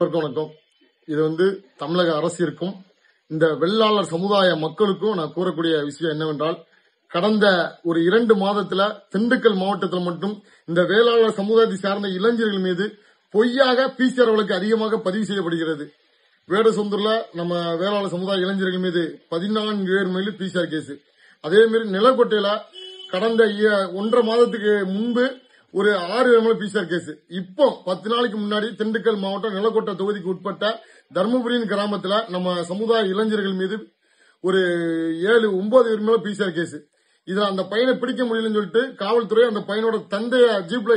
வணக்கம். இது தமிழக அரசிற்கும் இந்த வெள்ளாளர் சமுதாய மக்களுக்கும் நான் கூறக்கூடிய விஷயம் என்னவென்றால், கடந்த ஒரு 2 மாதத்துல திண்டுக்கல் மாவட்டத்தில் மட்டும் இந்த வேளாளர் சமுதாயத்தை சார்ந்த இளைஞர்கள் மீது பொய்யாக பிசிஆர் வழக்கு அதிகமாக பதிவு செய்யப்படுகிறது. வேடசொந்தூர்ல நம்ம வேளாளர் சமுதாய இளைஞர்கள் மீது 14 பேர் மீது பிசிஆர் கேஸ். அதே மாதிரி நிலக்கோட்டையில கடந்த 1.5 மாதத்துக்கு முன்பு ஒரு 6 பேர் மேல பிசிஆர் கேஸ். இப்போ 10 நாளைக்கு முன்னாடி திண்டுக்கல் மாவட்டம் நிலக்கோட்டை தொகுதிக்கு உட்பட்ட தர்மபுரியின் கிராமத்துல நம்ம சமுதாய இளைஞர்கள் மீது ஒரு 9 பேர் மேல பிசிஆர் கேஸ். இதுல அந்த பையனை பிடிக்க முடியலன்னு சொல்லிட்டு காவல்துறை அந்த பையனோட தந்தைய ஜீப்ல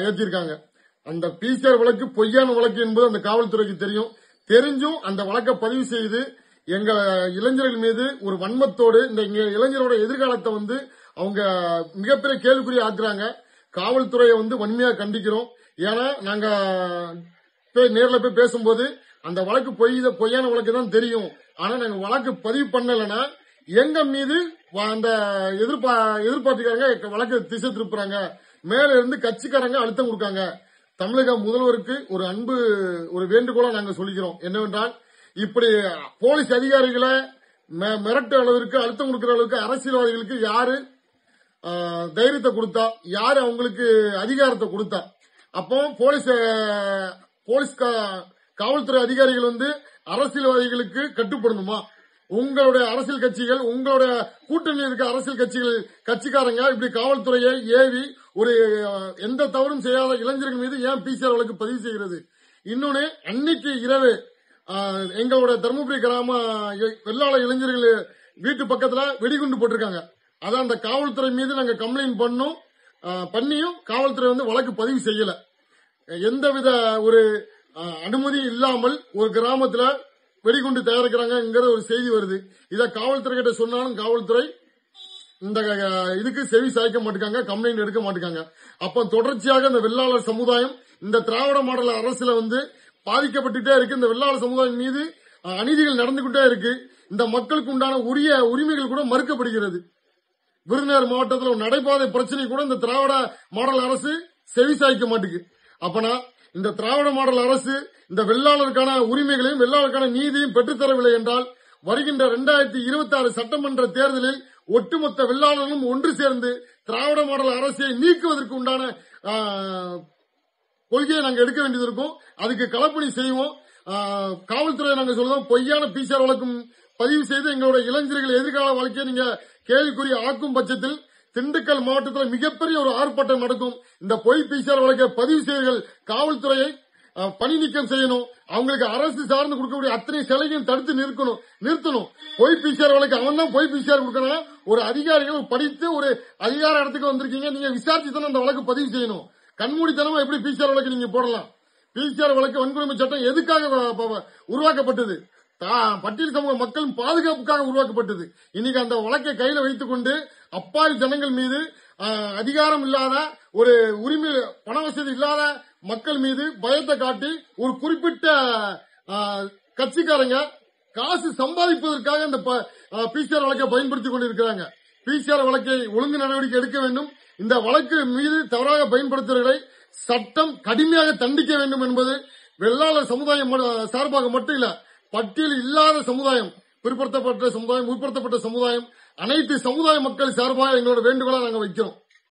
ஏத்திருக்காங்க. அந்த பிசிஆர் வழக்கு பொய்யான வழக்கு என்பது அந்த காவல்துறைக்கு தெரிஞ்சும் அந்த வழக்கை பதிவு செய்து எங்க இளைஞர்கள் மீது ஒரு வன்மத்தோடு இந்த இளைஞரோட எதிர்காலத்தை அவங்க மிகப்பெரிய கேள்விக்குறி ஆக்குறாங்க. காவல்துறையை வன்மையா கண்டிக்கிறோம். ஏன்னா நாங்க நேர்ல போய் பேசும்போது அந்த வழக்கு பொய்யான வழக்கு தான் தெரியும். ஆனா நாங்க வழக்கு பதிவு பண்ணலன்னா எங்க மீது அந்த எதிர்பார்த்துக்காரங்க வழக்கு திசை திருப்புறாங்க. மேல இருந்து கட்சிக்காரங்க அழுத்தம் கொடுக்காங்க. தமிழக முதல்வருக்கு ஒரு வேண்டுகோளா நாங்க சொல்லிக்கிறோம். என்னவென்றால், இப்படி போலீஸ் அதிகாரிகளை மிரட்டு அளவிற்கு அழுத்தம் கொடுக்கிற அளவுக்கு அரசியல்வாதிகளுக்கு யாரு தைரியத்தை கொடுத்தா, யாரு அவங்களுக்கு அதிகாரத்தை கொடுத்தா? அப்போ போலீஸ் காவல்துறை அதிகாரிகள் அரசியல்வாதிகளுக்கு கட்டுப்படணுமா? உங்களுடைய அரசியல் கட்சிகள், உங்களுடைய கூட்டணியில் இருக்க அரசியல் கட்சிக்காரங்க இப்படி காவல்துறையை ஏவி ஒரு எந்த தவறும் செய்யாத இளைஞர்கள் மீது ஏன் பிசிஆர் வழக்கு பதிவு செய்கிறது? இன்னொன்னு, அன்னைக்கு இரவு எங்களுடைய தருமபுரி கிராம வெள்ளாளர் இளைஞர்கள் வீட்டு பக்கத்துல வெடிகுண்டு போட்டிருக்காங்க. அதான் அந்த காவல்துறை மீது நாங்க கம்ப்ளைண்ட் பண்ணியும் காவல்துறை வழக்கு பதிவு செய்யல. எந்தவித ஒரு அனுமதி இல்லாமல் ஒரு கிராமத்துல வெடிகுண்டு தயாரிக்கிறாங்க ஒரு செய்தி வருது. இத காவல்துறை கிட்ட சொன்னாலும் காவல்துறை இந்த இதுக்கு செவி சாய்க்க மாட்டாங்க, கம்ப்ளைண்ட் எடுக்க மாட்டாங்க. அப்ப தொடர்ச்சியாக இந்த வெள்ளாளர் சமுதாயம் இந்த திராவிட மாடல் அரசுல பாதிக்கப்பட்டுட்டே இருக்கு. இந்த வெள்ளாளர் சமுதாயம் மீது அநீதிகள் நடந்துகிட்டே இருக்கு. இந்த மக்களுக்கு உண்டான உரிய உரிமைகள் கூட மறுக்கப்படுகிறது. விருதுநகர் மாவட்டத்தில் ஒரு நடைபாதை பிரச்சனை கூட இந்த திராவிட மாடல் அரசு செவிசாய்க்க மாட்டேங்குது. அப்பனா இந்த திராவிட மாடல் அரசு இந்த வெள்ளாளருக்கான உரிமைகளையும் வெள்ளாளருக்கான நீதியும் பெற்றுத்தரவில்லை என்றால், வருகின்ற 2026 சட்டமன்ற தேர்தலில் ஒட்டுமொத்த வெள்ளாளர்களும் ஒன்று சேர்ந்து திராவிட மாடல் அரசை நீக்குவதற்கு உண்டான கொள்கையை நாங்க எடுக்க வேண்டியது இருக்கும். அதுக்கு களப்பணி செய்வோம். காவல்துறை நாங்க சொல்லுவோம், பொய்யான பிசிஆர் வழக்கும் பதிவு செய்து எங்களோட இளைஞர்கள் எதிர்கால வாழ்க்கையை நீங்க கேள்விக்குறி ஆக்கும் பட்சத்தில் திண்டுக்கல் மாவட்டத்தில் மிகப்பெரிய ஒரு ஆர்ப்பாட்டம் நடக்கும். இந்த பொய் பிசிஆர் வழக்கை பதிவு செய்வர்கள் காவல்துறையை பணி நீக்கம் செய்யணும். அவங்களுக்கு அரசு சார்ந்து கொடுக்கக்கூடிய அத்தனை சலுகையும் தடுத்து நிறுத்தணும். பொய் பிசிஆர் வழக்கு அவன் தான் பொய் பிசிஆர் கொடுக்கணும். ஒரு அதிகாரிகள் படித்து ஒரு அதிகார இடத்துக்கு வந்திருக்கீங்க, நீங்க விசாரிச்சு தானே அந்த வழக்கு பதிவு செய்யணும். கண்மூடித்தனமா எப்படி பிசிஆர் வழக்கு நீங்க போடலாம்? பிசிஆர் வழக்கு வன்கொடுமை சட்டம் எதுக்காக உருவாக்கப்பட்டது? பட்டியல் சமூக மக்கள் பாதுகாப்புக்காக உருவாக்கப்பட்டது. இன்னைக்கு அந்த வழக்கை கையில வைத்துக் கொண்டு அப்பாவி ஜனங்கள் மீது, அதிகாரம் இல்லாத ஒரு உரிமை பண வசதி இல்லாத மக்கள் மீது பயத்தை காட்டி ஒரு குறிப்பிட்ட கட்சிக்காரங்க காசு சம்பாதிப்பதற்காக இந்த பிசிஆர் வழக்கை பயன்படுத்திக் கொண்டிருக்கிறாங்க. பிசிஆர் வழக்கை ஒழுங்கு நடவடிக்கை எடுக்க வேண்டும். இந்த வழக்கு மீது தவறாக பயன்படுத்துவர்களை சட்டம் கடுமையாக தண்டிக்க வேண்டும் என்பது வெள்ளாளர் சமுதாயம் சார்பாக மட்டும் இல்ல, பட்டியல் இல்லாத சமுதாயம், பிற்படுத்தப்பட்ட சமுதாயம், முற்படுத்தப்பட்ட சமுதாயம், அனைத்து சமுதாய மக்கள் சார்பாக எங்களோட வேண்டுகோளை நாங்கள் வைக்கிறோம்.